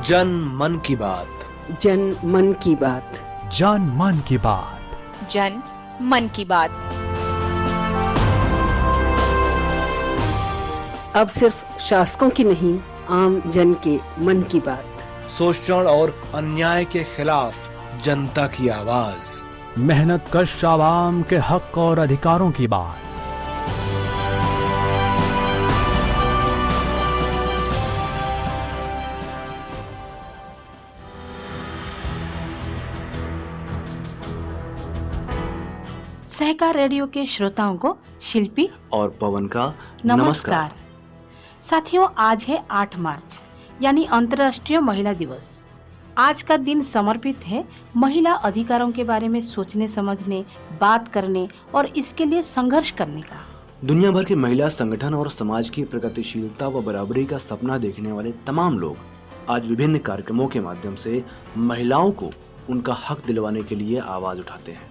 जन मन की बात। जन मन की बात। जन मन की बात। जन मन की बात। अब सिर्फ शासकों की नहीं, आम जन के मन की बात। शोषण और अन्याय के खिलाफ जनता की आवाज। मेहनत कश आवाम के हक और अधिकारों की बात। सहकार रेडियो के श्रोताओं को शिल्पी और पवन का नमस्कार। साथियों, आज है 8 मार्च यानी अंतर्राष्ट्रीय महिला दिवस। आज का दिन समर्पित है महिला अधिकारों के बारे में सोचने समझने, बात करने और इसके लिए संघर्ष करने का। दुनिया भर के महिला संगठन और समाज की प्रगतिशीलता व बराबरी का सपना देखने वाले तमाम लोग आज विभिन्न कार्यक्रमों के माध्यम से महिलाओं को उनका हक दिलवाने के लिए आवाज उठाते हैं।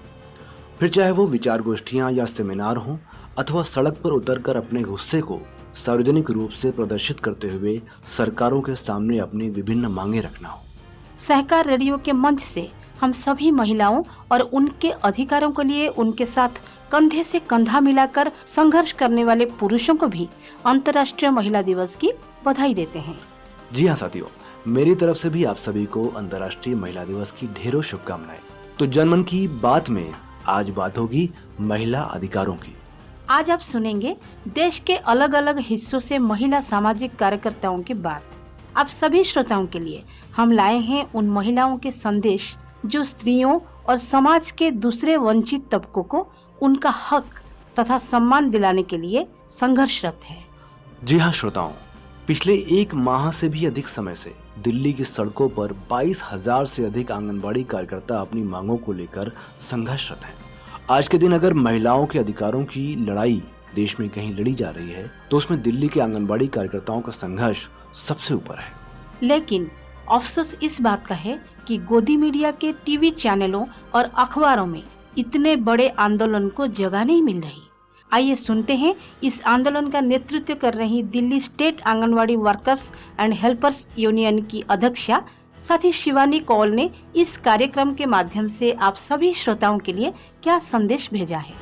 फिर चाहे वो विचार गोष्ठियां या सेमिनार हों अथवा सड़क पर उतरकर अपने गुस्से को सार्वजनिक रूप से प्रदर्शित करते हुए सरकारों के सामने अपनी विभिन्न मांगे रखना हो। सहकार रेडियो के मंच से हम सभी महिलाओं और उनके अधिकारों के लिए उनके साथ कंधे से कंधा मिलाकर संघर्ष करने वाले पुरुषों को भी अंतर्राष्ट्रीय महिला दिवस की बधाई देते हैं। जी हाँ साथियों, मेरी तरफ से भी आप सभी को अंतर्राष्ट्रीय महिला दिवस की ढेरों शुभकामनाएं। तो जनमन की बात में आज बात होगी महिला अधिकारों की। आज आप सुनेंगे देश के अलग अलग हिस्सों से महिला सामाजिक कार्यकर्ताओं की बात। आप सभी श्रोताओं के लिए हम लाए हैं उन महिलाओं के संदेश जो स्त्रियों और समाज के दूसरे वंचित तबकों को उनका हक तथा सम्मान दिलाने के लिए संघर्षरत है। जी हाँ श्रोताओं, पिछले 1 माह से भी अधिक समय से दिल्ली की सड़कों पर 22,000 से अधिक आंगनबाड़ी कार्यकर्ता अपनी मांगों को लेकर संघर्षरत हैं। आज के दिन अगर महिलाओं के अधिकारों की लड़ाई देश में कहीं लड़ी जा रही है तो उसमें दिल्ली के आंगनबाड़ी कार्यकर्ताओं का संघर्ष सबसे ऊपर है। लेकिन अफसोस इस बात का है कि गोदी मीडिया के टीवी चैनलों और अखबारों में इतने बड़े आंदोलन को जगह नहीं मिल रही। आइए सुनते हैं इस आंदोलन का नेतृत्व कर रही Delhi state anganwadi workers and helpers union की अध्यक्षा साथी शिवानी कौल ने इस कार्यक्रम के माध्यम से आप सभी श्रोताओं के लिए क्या संदेश भेजा है।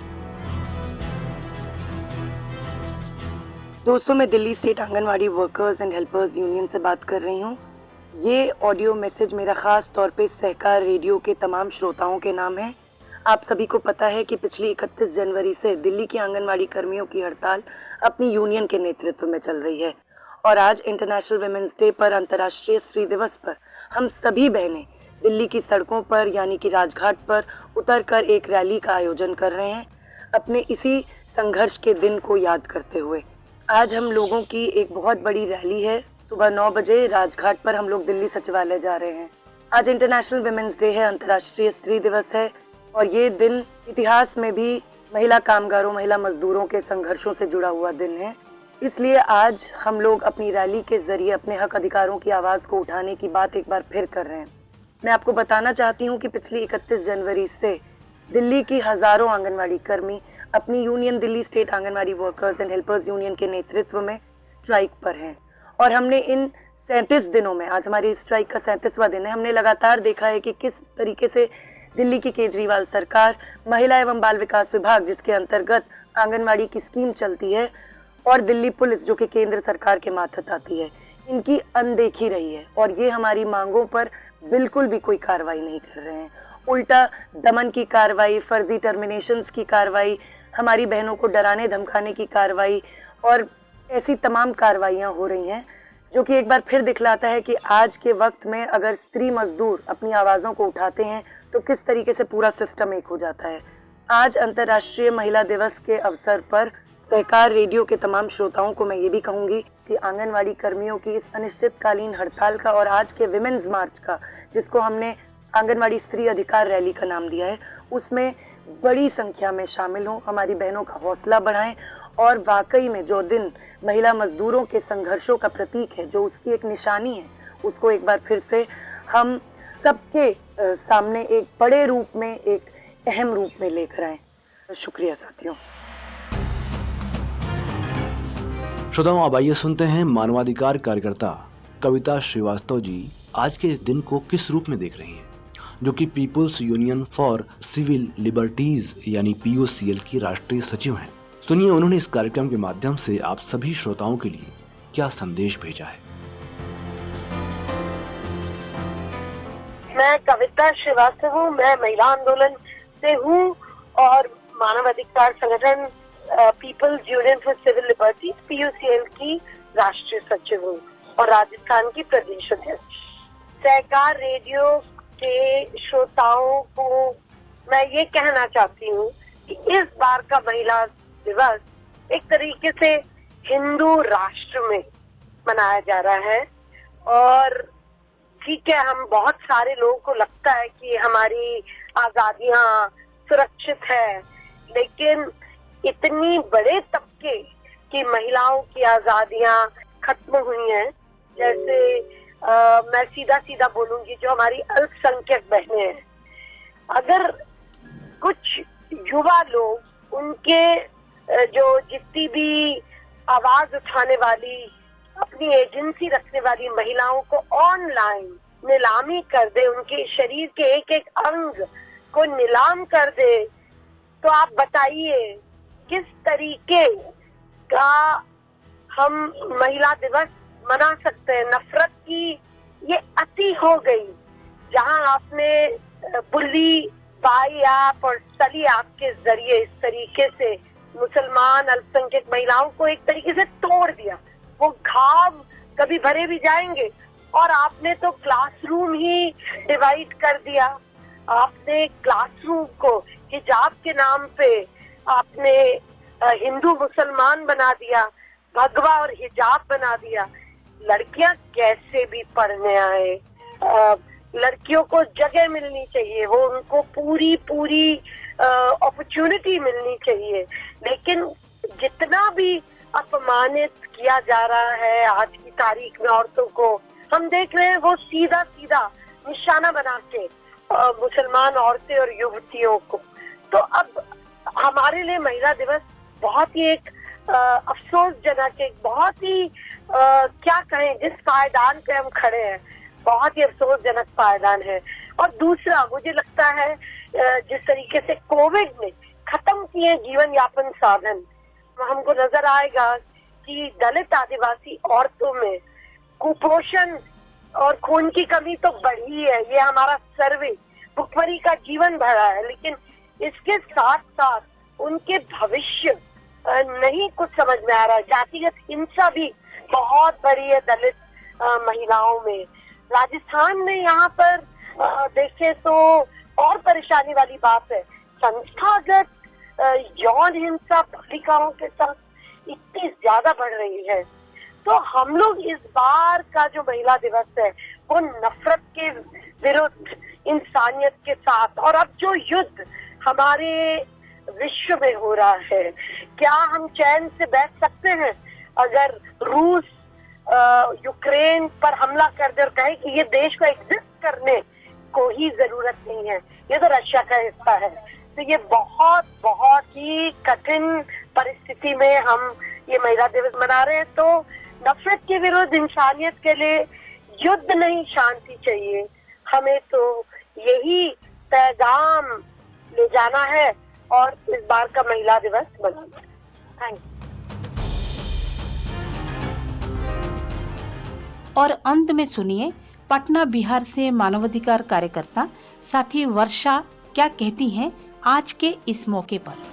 दोस्तों, मैं Delhi state anganwadi workers and helpers union से बात कर रही हूँ। ये ऑडियो मैसेज मेरा खास तौर पे सहकार रेडियो के तमाम श्रोताओं के नाम है। आप सभी को पता है कि पिछली 31 जनवरी से दिल्ली की आंगनवाड़ी कर्मियों की हड़ताल अपनी यूनियन के नेतृत्व में चल रही है और आज इंटरनेशनल विमेंस डे पर, अंतर्राष्ट्रीय स्त्री दिवस पर हम सभी बहनें दिल्ली की सड़कों पर यानी कि राजघाट पर उतरकर एक रैली का आयोजन कर रहे हैं अपने इसी संघर्ष के दिन को याद करते हुए। आज हम लोगों की एक बहुत बड़ी रैली है। सुबह 9 बजे राजघाट पर हम लोग दिल्ली सचिवालय जा रहे हैं। आज इंटरनेशनल विमेंस डे है, अंतर्राष्ट्रीय स्त्री दिवस है और ये दिन इतिहास में भी महिला कामगारों, महिला मजदूरों के संघर्षों से जुड़ा हुआ दिन है। इसलिए आज हम लोग अपनी रैली के जरिए अपने हक अधिकारों की आवाज को उठाने की बात एक बार फिर कर रहे हैं। मैं आपको बताना चाहती हूँ कि पिछली 31 जनवरी से दिल्ली की हजारों आंगनवाड़ी कर्मी अपनी union Delhi state anganwadi workers and helpers union के नेतृत्व में स्ट्राइक पर हैं और हमने इन 37 दिनों में, आज हमारी स्ट्राइक का 37वां दिन है, हमने लगातार देखा है कि किस तरीके से दिल्ली की केजरीवाल सरकार, महिला एवं बाल विकास विभाग जिसके अंतर्गत आंगनवाड़ी की स्कीम चलती है, और दिल्ली पुलिस जो कि केंद्र सरकार के मातहत आती है, इनकी अनदेखी रही है और ये हमारी मांगों पर बिल्कुल भी कोई कार्रवाई नहीं कर रहे हैं। उल्टा दमन की कार्रवाई, फर्जी टर्मिनेशंस की कार्रवाई, हमारी बहनों को डराने धमकाने की कार्रवाई और ऐसी तमाम कार्रवाइयां हो रही हैं जो कि एक बार फिर दिखलाता है कि आज के वक्त में अगर स्त्री मजदूर अपनी आवाज़ों को उठाते हैं तो किस तरीके से पूरा सिस्टम एक हो जाता है। आज अंतर्राष्ट्रीय महिला दिवस के अवसर पर सहकार रेडियो के तमाम श्रोताओं को मैं ये भी कहूँगी कि आंगनवाड़ी कर्मियों की इस अनिश्चितकालीन हड़ताल का और आज के विमेंस मार्च का, जिसको हमने आंगनवाड़ी स्त्री अधिकार रैली का नाम दिया है, उसमें बड़ी संख्या में शामिल हों, हमारी बहनों का हौसला बढ़ाएं और वाकई में जो दिन महिला मजदूरों के संघर्षों का प्रतीक है, जो उसकी एक निशानी है, उसको एक बार फिर से हम सबके सामने एक बड़े रूप में, एक अहम रूप में लेकर आए। शुक्रिया साथियों। श्रोताओं, अब आइए सुनते हैं मानवाधिकार कार्यकर्ता कविता श्रीवास्तव जी आज के इस दिन को किस रूप में देख रही हैं, जो कि People's Union for Civil Liberties यानी PUCL की राष्ट्रीय सचिव हैं। सुनिए उन्होंने इस कार्यक्रम के माध्यम से आप सभी श्रोताओं के लिए क्या संदेश भेजा है। मैं कविता श्रीवास्तव हूँ, मैं महिला आंदोलन से हूँ और मानव अधिकार संगठन People's Union for Civil Liberties PUCL की राष्ट्रीय सचिव हूँ और राजस्थान की प्रदेश अध्यक्ष। सहकार रेडियो के श्रोताओं को मैं ये कहना चाहती हूँ कि इस बार का महिला दिवस एक तरीके से हिंदू राष्ट्र में मनाया जा रहा है और ठीक है, हम बहुत सारे लोगों को लगता है कि हमारी आजादियां सुरक्षित है, लेकिन इतनी बड़े तबके की महिलाओं की आजादियां खत्म हुई हैं। जैसे मैं सीधा सीधा बोलूंगी, जो हमारी अल्पसंख्यक बहनें हैं, अगर कुछ युवा लोग उनके जो जितनी भी आवाज उठाने वाली, अपनी एजेंसी रखने वाली महिलाओं को ऑनलाइन नीलामी कर दे, उनके शरीर के एक एक अंग को नीलाम कर दे, तो आप बताइए किस तरीके का हम महिला दिवस मना सकते हैं। नफरत की ये अति हो गई, जहां आपने बुल्ली बाई ऐप और सली ऐप के जरिए इस तरीके से मुसलमान अल्पसंख्यक महिलाओं को एक तरीके से तोड़ दिया। वो घाव कभी भरे भी जाएंगे और आपने तो क्लासरूम ही डिवाइड कर दिया। आपने क्लासरूम को हिजाब के नाम पे आपने हिंदू मुसलमान बना दिया, भगवा और हिजाब बना दिया। लड़कियां कैसे भी पढ़ने आए, लड़कियों को जगह मिलनी चाहिए, वो उनको पूरी अपॉर्चुनिटी मिलनी चाहिए, लेकिन जितना भी अपमानित किया जा रहा है आज की तारीख में औरतों को, हम देख रहे हैं वो सीधा सीधा निशाना बना के मुसलमान औरतें और युवतियों को। तो अब हमारे लिए महिला दिवस बहुत ही एक अफसोसजनक, एक बहुत ही क्या कहें, जिस पायदान पे हम खड़े हैं बहुत ही अफसोसजनक पायदान है। और दूसरा, मुझे लगता है जिस तरीके से कोविड ने खत्म किए जीवन यापन साधन, हमको नजर आएगा कि दलित आदिवासी औरतों में कुपोषण और खून की कमी तो बढ़ी है, ये हमारा सर्वे, भुखमरी का जीवन भरा है, लेकिन इसके साथ साथ उनके भविष्य नहीं कुछ समझ में आ रहा है। जातिगत हिंसा भी बहुत बड़ी है दलित महिलाओं में। राजस्थान में यहाँ पर देखें तो और परेशानी वाली बात है, संस्थागत यौन हिंसा बालिकाओं के साथ इतनी ज्यादा बढ़ रही है। तो हम लोग इस बार का जो महिला दिवस है वो नफरत के विरुद्ध इंसानियत के साथ, और अब जो युद्ध हमारे विश्व में हो रहा है, क्या हम चैन से बैठ सकते हैं अगर रूस यूक्रेन पर हमला कर दे और कहे कि ये देश को एग्जिस्ट करने को ही जरूरत नहीं है, ये तो रशिया का हिस्सा है। तो ये बहुत बहुत ही कठिन परिस्थिति में हम ये महिला दिवस मना रहे हैं। तो नफरत के विरुद्ध इंसानियत के लिए युद्ध नहीं, शांति चाहिए। हमें तो यही पैगाम ले जाना है और इस बार का महिला दिवस मनाना है। Thank you. और अंत में सुनिए पटना बिहार से मानवाधिकार कार्यकर्ता साथी वर्षा क्या कहती हैं आज के इस मौके पर।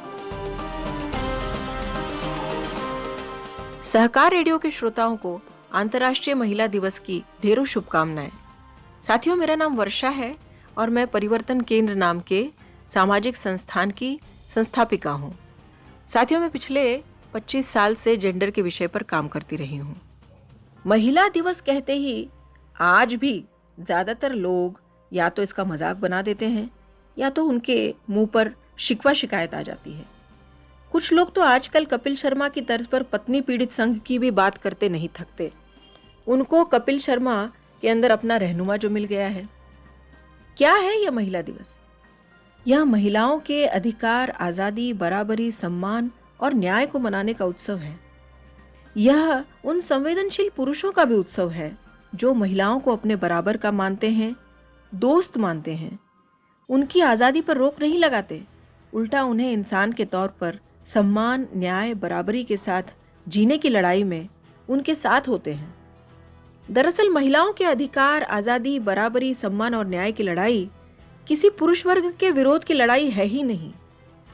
सहकार रेडियो के श्रोताओं को अंतर्राष्ट्रीय महिला दिवस की ढेरों शुभकामनाएं। साथियों, मेरा नाम वर्षा है और मैं परिवर्तन केंद्र नाम के सामाजिक संस्थान की संस्थापिका हूँ। साथियों, मैं पिछले 25 साल से जेंडर के विषय पर काम करती रही हूँ। महिला दिवस कहते ही आज भी ज्यादातर लोग या तो इसका मजाक बना देते हैं या तो उनके मुंह पर शिकवा शिकायत आ जाती है। कुछ लोग तो आजकल कपिल शर्मा की तर्ज पर पत्नी पीड़ित संघ की भी बात करते नहीं थकते। उनको कपिल शर्मा के अंदर अपना रहनुमा जो मिल गया है। क्या है यह महिला दिवस? यह महिलाओं के अधिकार, आजादी, बराबरी, सम्मान और न्याय को मनाने का उत्सव है। यह उन संवेदनशील पुरुषों का भी उत्सव है जो महिलाओं को अपने बराबर का मानते हैं, दोस्त मानते हैं, उनकी आजादी पर रोक नहीं लगाते, उल्टा उन्हें इंसान के तौर पर सम्मान, न्याय, बराबरी के साथ जीने की लड़ाई में उनके साथ होते हैं। दरअसल महिलाओं के अधिकार, आजादी, बराबरी, सम्मान और न्याय की लड़ाई किसी पुरुष वर्ग के विरोध की लड़ाई है ही नहीं,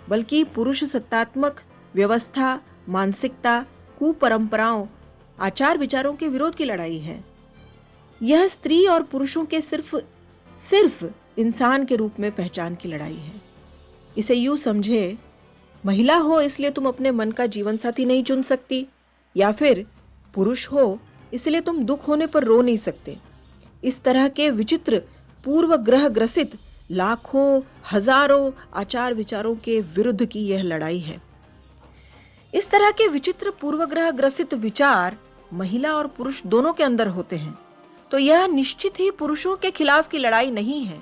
बल्कि पुरुष सत्तात्मक व्यवस्था, मानसिकता, कुपरंपराओं, आचार विचारों के विरोध की लड़ाई है। यह स्त्री और पुरुषों के सिर्फ इंसान के रूप में पहचान की लड़ाई है। इसे यूं समझे, महिला हो इसलिए तुम अपने मन का जीवन साथी नहीं चुन सकती, या फिर पुरुष हो इसलिए तुम दुख होने पर रो नहीं सकते। इस तरह के विचित्र पूर्वग्रह ग्रसित लाखों, हजारों आचार विचारों के विरुद्ध की यह लड़ाई है। इस तरह के विचित्र पूर्वग्रह ग्रसित विचार महिला और पुरुष दोनों के अंदर होते हैं, तो यह निश्चित ही पुरुषों के खिलाफ की लड़ाई नहीं है।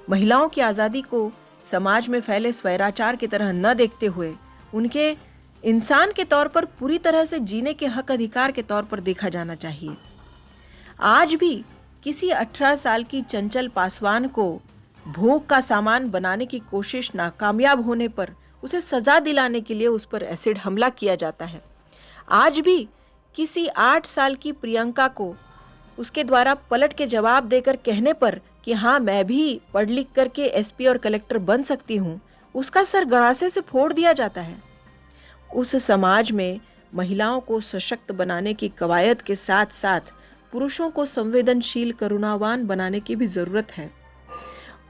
महिलाओं की आजादी को समाज में फैले स्वैराचार की तरह न देखते हुए उनके इंसान के तौर पर पूरी तरह से जीने के हक अधिकार के तौर पर देखा जाना चाहिए। आज भी किसी 18 साल की चंचल पासवान को भोग का सामान बनाने की कोशिश नाकामयाब होने पर उसे सजा दिलाने के लिए उस पर एसिड हमला किया जाता है। आज भी किसी 8 साल की प्रियंका को उसके द्वारा पलट के जवाब देकर कहने पर कि हाँ मैं भी पढ़ लिख करके एसपी और कलेक्टर बन सकती हूँ, उसका सर गड़ासे से फोड़ दिया जाता है। उस समाज में महिलाओं को सशक्त बनाने की कवायद के साथ साथ पुरुषों को संवेदनशील, करुणावान बनाने की भी जरूरत है।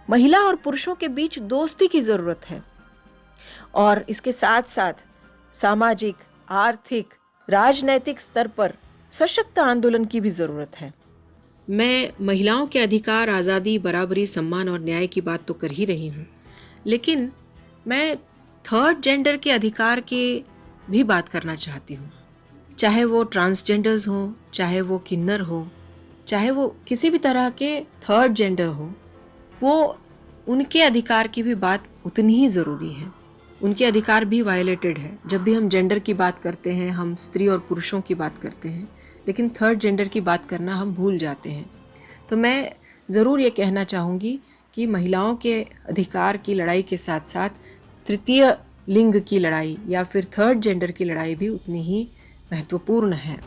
महिला और पुरुषों के बीच दोस्ती की जरूरत है और इसके साथ साथ सामाजिक, आर्थिक, राजनैतिक स्तर पर सशक्त आंदोलन की भी जरूरत है। मैं महिलाओं के अधिकार, आजादी, बराबरी, सम्मान और न्याय की बात तो कर ही रही हूँ, लेकिन मैं थर्ड जेंडर के अधिकार की भी बात करना चाहती हूँ। चाहे वो ट्रांसजेंडर्स हो, चाहे वो किन्नर हो, चाहे वो किसी भी तरह के थर्ड जेंडर हो, वो उनके अधिकार की भी बात उतनी ही जरूरी है। उनके अधिकार भी वायलेटेड है। जब भी हम जेंडर की बात करते हैं, हम स्त्री और पुरुषों की बात करते हैं, लेकिन थर्ड जेंडर की बात करना हम भूल जाते हैं। तो मैं ज़रूर ये कहना चाहूँगी कि महिलाओं के अधिकार की लड़ाई के साथ साथ तृतीय लिंग की लड़ाई या फिर थर्ड जेंडर की लड़ाई भी उतनी ही महत्वपूर्ण है।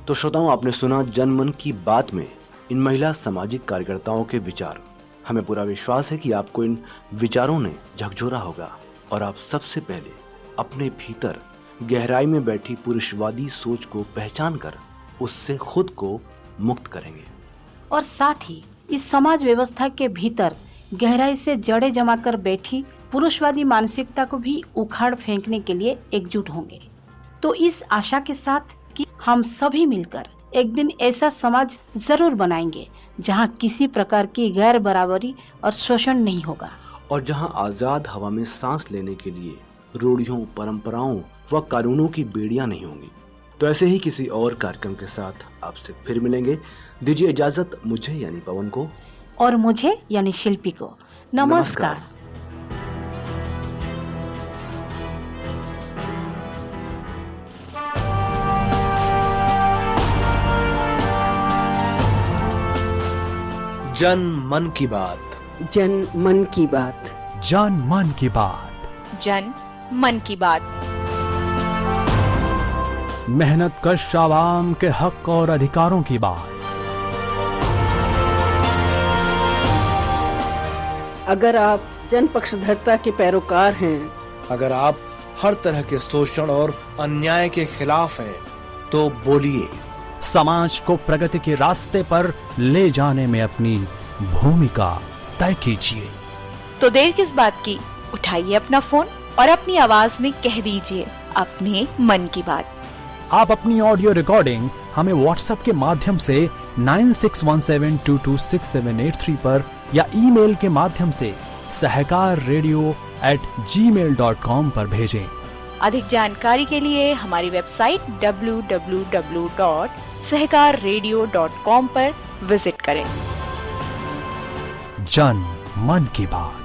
तो श्रोताओं, आपने सुना जनमन की बात में इन महिला सामाजिक कार्यकर्ताओं के विचार। हमें पूरा विश्वास है कि आपको इन विचारों ने झकझोरा होगा और आप सबसे पहले अपने भीतर गहराई में बैठी पुरुषवादी सोच को पहचान कर उससे खुद को मुक्त करेंगे और साथ ही इस समाज व्यवस्था के भीतर गहराई से जड़ें जमाकर बैठी पुरुषवादी मानसिकता को भी उखाड़ फेंकने के लिए एकजुट होंगे। तो इस आशा के साथ कि हम सभी मिलकर एक दिन ऐसा समाज जरूर बनाएंगे जहां किसी प्रकार की गैर बराबरी और शोषण नहीं होगा और जहां आजाद हवा में सांस लेने के लिए रूढ़ियों, परंपराओं व कानूनों की बेड़ियां नहीं होंगी। तो ऐसे ही किसी और कार्यक्रम के साथ आपसे फिर मिलेंगे। दीजिए इजाजत मुझे यानी पवन को और मुझे यानी शिल्पी को। नमस्कार। जन मन की बात, जन मन की बात, जन मन की बात, जन मन की बात। मेहनत कश आवाम के हक और अधिकारों की बात। अगर आप जन पक्षधरता के पैरोकार हैं, अगर आप हर तरह के शोषण और अन्याय के खिलाफ हैं, तो बोलिए। समाज को प्रगति के रास्ते पर ले जाने में अपनी भूमिका तय कीजिए। तो देर किस बात की, उठाइए अपना फोन और अपनी आवाज में कह दीजिए अपने मन की बात। आप अपनी ऑडियो रिकॉर्डिंग हमें व्हाट्सएप के माध्यम से 9617226783 पर या ईमेल के माध्यम से sahakarradio@gmail.com पर भेजें। अधिक जानकारी के लिए हमारी वेबसाइट www.sahakarradio.com पर विजिट करें। जन मन की बात।